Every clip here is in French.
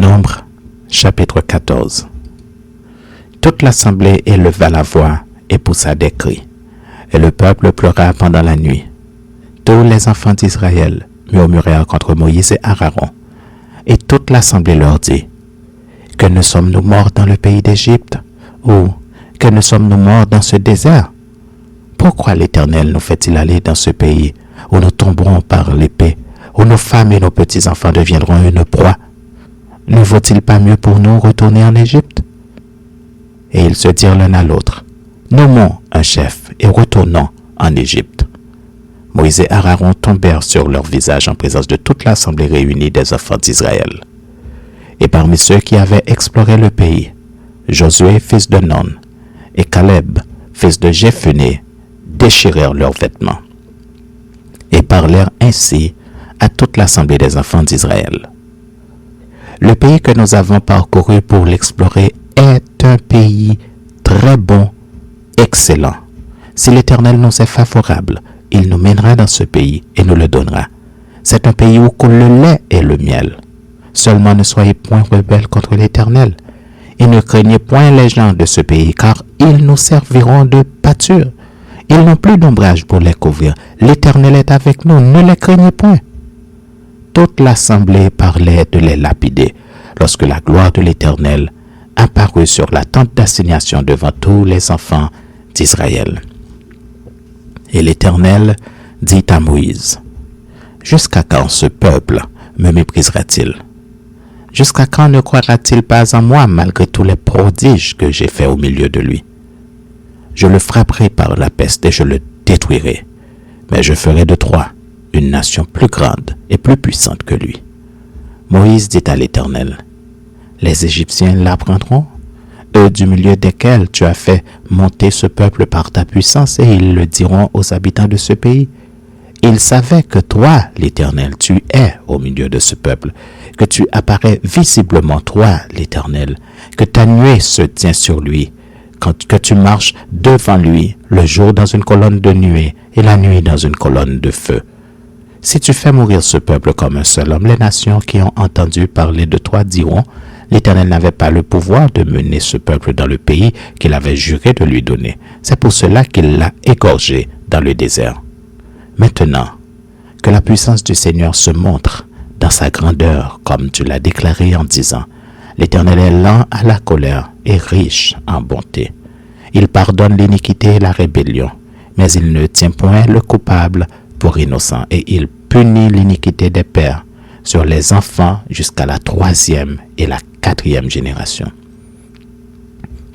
Nombre, chapitre 14. Toute l'assemblée éleva la voix et poussa des cris, et le peuple pleura pendant la nuit. Tous les enfants d'Israël murmurèrent contre Moïse et Aaron, et toute l'assemblée leur dit, « Que ne sommes-nous morts dans le pays d'Égypte, ou que ne sommes-nous morts dans ce désert? Pourquoi l'Éternel nous fait-il aller dans ce pays où nous tomberons par l'épée, où nos femmes et nos petits-enfants deviendront une proie? Ne vaut-il pas mieux pour nous retourner en Égypte? » Et ils se dirent l'un à l'autre, « Nommons un chef et retournons en Égypte. » Moïse et Aaron tombèrent sur leur visage en présence de toute l'assemblée réunie des enfants d'Israël. Et parmi ceux qui avaient exploré le pays, Josué, fils de Nun, et Caleb, fils de Jephuné, déchirèrent leurs vêtements et parlèrent ainsi à toute l'assemblée des enfants d'Israël. Le pays que nous avons parcouru pour l'explorer est un pays très bon, excellent. Si l'Éternel nous est favorable, il nous mènera dans ce pays et nous le donnera. C'est un pays où coule le lait et le miel. Seulement ne soyez point rebelles contre l'Éternel, et ne craignez point les gens de ce pays, car ils nous serviront de pâture. Ils n'ont plus d'ombrage pour les couvrir. L'Éternel est avec nous, ne les craignez point. Toute l'assemblée parlait de les lapider, lorsque la gloire de l'Éternel apparut sur la tente d'assignation devant tous les enfants d'Israël. Et l'Éternel dit à Moïse, « Jusqu'à quand ce peuple me méprisera-t-il? Jusqu'à quand ne croira-t-il pas en moi malgré tous les prodiges que j'ai faits au milieu de lui? Je le frapperai par la peste et je le détruirai, mais je ferai de toi une nation plus grande et plus puissante que lui. » Moïse dit à l'Éternel, « Les Égyptiens l'apprendront, eux du milieu desquels tu as fait monter ce peuple par ta puissance, et ils le diront aux habitants de ce pays. Ils savaient que toi, l'Éternel, tu es au milieu de ce peuple, que tu apparais visiblement, toi, l'Éternel, que ta nuée se tient sur lui, que tu marches devant lui, le jour dans une colonne de nuée et la nuit dans une colonne de feu. Si tu fais mourir ce peuple comme un seul homme, les nations qui ont entendu parler de toi diront, l'Éternel n'avait pas le pouvoir de mener ce peuple dans le pays qu'il avait juré de lui donner. C'est pour cela qu'il l'a égorgé dans le désert. Maintenant, que la puissance du Seigneur se montre dans sa grandeur, comme tu l'as déclaré en disant, l'Éternel est lent à la colère et riche en bonté. Il pardonne l'iniquité et la rébellion, mais il ne tient point le coupable pour innocent, et il punit l'iniquité des pères sur les enfants jusqu'à la 3e et la 4e génération.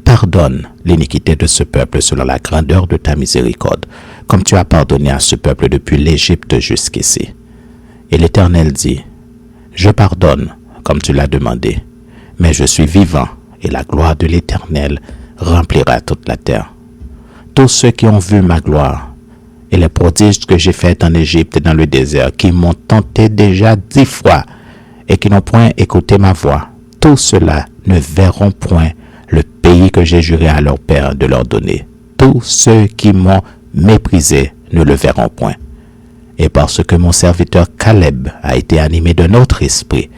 Pardonne l'iniquité de ce peuple selon la grandeur de ta miséricorde, comme tu as pardonné à ce peuple depuis l'Égypte jusqu'ici. Et l'Éternel dit, je pardonne comme tu l'as demandé, mais je suis vivant, et la gloire de l'Éternel remplira toute la terre. Tous ceux qui ont vu ma gloire et les prodiges que j'ai faits en Égypte et dans le désert, qui m'ont tenté déjà 10 fois et qui n'ont point écouté ma voix, tous ceux-là ne verront point le pays que j'ai juré à leur père de leur donner. Tous ceux qui m'ont méprisé ne le verront point. Et parce que mon serviteur Caleb a été animé d'un autre esprit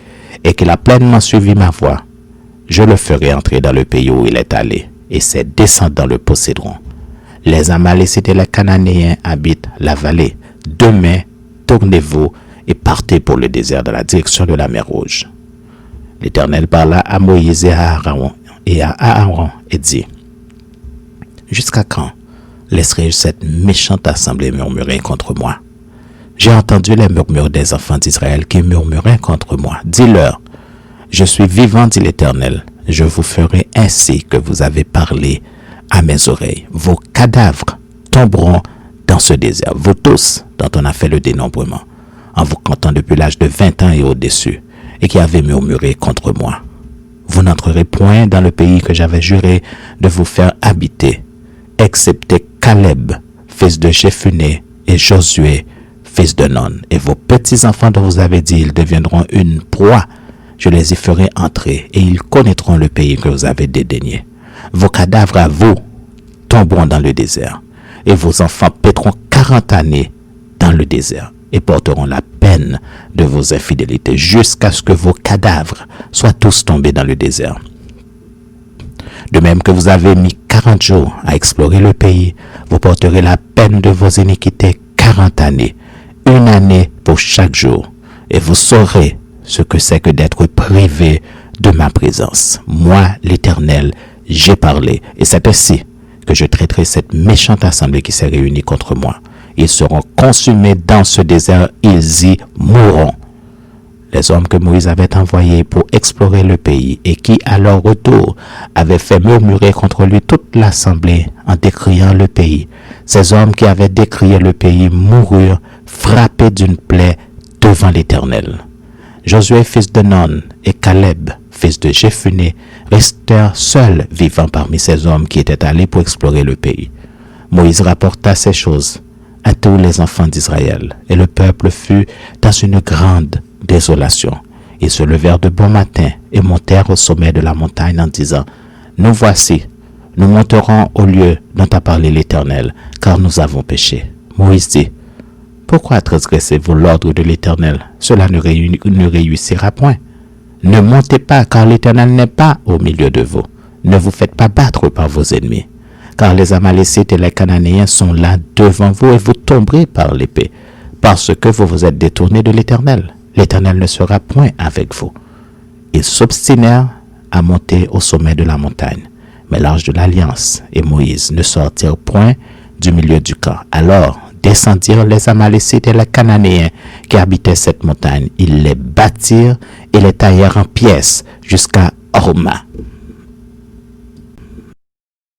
et qu'il a pleinement suivi ma voix, je le ferai entrer dans le pays où il est allé, et ses descendants le posséderont. Les Amalécites et les Cananéens habitent la vallée. Demain, tournez-vous et partez pour le désert dans la direction de la mer Rouge. L'Éternel parla à Moïse et à Aaron et dit, jusqu'à quand laisserai-je cette méchante assemblée murmurer contre moi? J'ai entendu les murmures des enfants d'Israël qui murmuraient contre moi. Dis-leur, je suis vivant, dit l'Éternel, je vous ferai ainsi que vous avez parlé à mes oreilles. Vos cadavres tomberont dans ce désert, vous tous dont on a fait le dénombrement, en vous comptant depuis l'âge de 20 ans et au-dessus, et qui avez murmuré contre moi. Vous n'entrerez point dans le pays que j'avais juré de vous faire habiter, excepté Caleb, fils de Jephuné, et Josué, fils de Nun, et vos petits-enfants dont vous avez dit, ils deviendront une proie. Je les y ferai entrer, et ils connaîtront le pays que vous avez dédaigné. Vos cadavres à vous tomberont dans le désert, et vos enfants paîtront 40 années dans le désert. et porteront la peine de vos infidélités jusqu'à ce que vos cadavres soient tous tombés dans le désert. De même que vous avez mis 40 jours à explorer le pays, vous porterez la peine de vos iniquités 40 années, une année pour chaque jour, et vous saurez ce que c'est que d'être privé de ma présence. Moi, l'Éternel, j'ai parlé, et c'est ainsi que je traiterai cette méchante assemblée qui s'est réunie contre moi. Ils seront consumés dans ce désert, ils y mourront. Les hommes que Moïse avait envoyés pour explorer le pays et qui, à leur retour, avaient fait murmurer contre lui toute l'assemblée en décriant le pays. Ces hommes qui avaient décrié le pays moururent frappés d'une plaie devant l'Éternel. Josué, fils de Nun, et Caleb, fils de Jephuné, restèrent seuls vivants parmi ces hommes qui étaient allés pour explorer le pays. Moïse rapporta ces choses à tous les enfants d'Israël, et le peuple fut dans une grande désolation. Ils se levèrent de bon matin et montèrent au sommet de la montagne en disant, « Nous voici, nous monterons au lieu dont a parlé l'Éternel, car nous avons péché. » Moïse dit, « Pourquoi transgressez-vous l'ordre de l'Éternel? Cela ne réussira point. Ne montez pas, car l'Éternel n'est pas au milieu de vous. Ne vous faites pas battre par vos ennemis, car les Amalécites et les Cananéens sont là devant vous et vous tomberez par l'épée, parce que vous vous êtes détournés de l'Éternel. L'Éternel ne sera point avec vous. » Ils s'obstinèrent à monter au sommet de la montagne, mais l'Arche de l'Alliance et Moïse ne sortirent point du milieu du camp. Alors descendirent les Amalécites et les Cananéens qui habitaient cette montagne. Ils les battirent et les taillèrent en pièces jusqu'à Horma.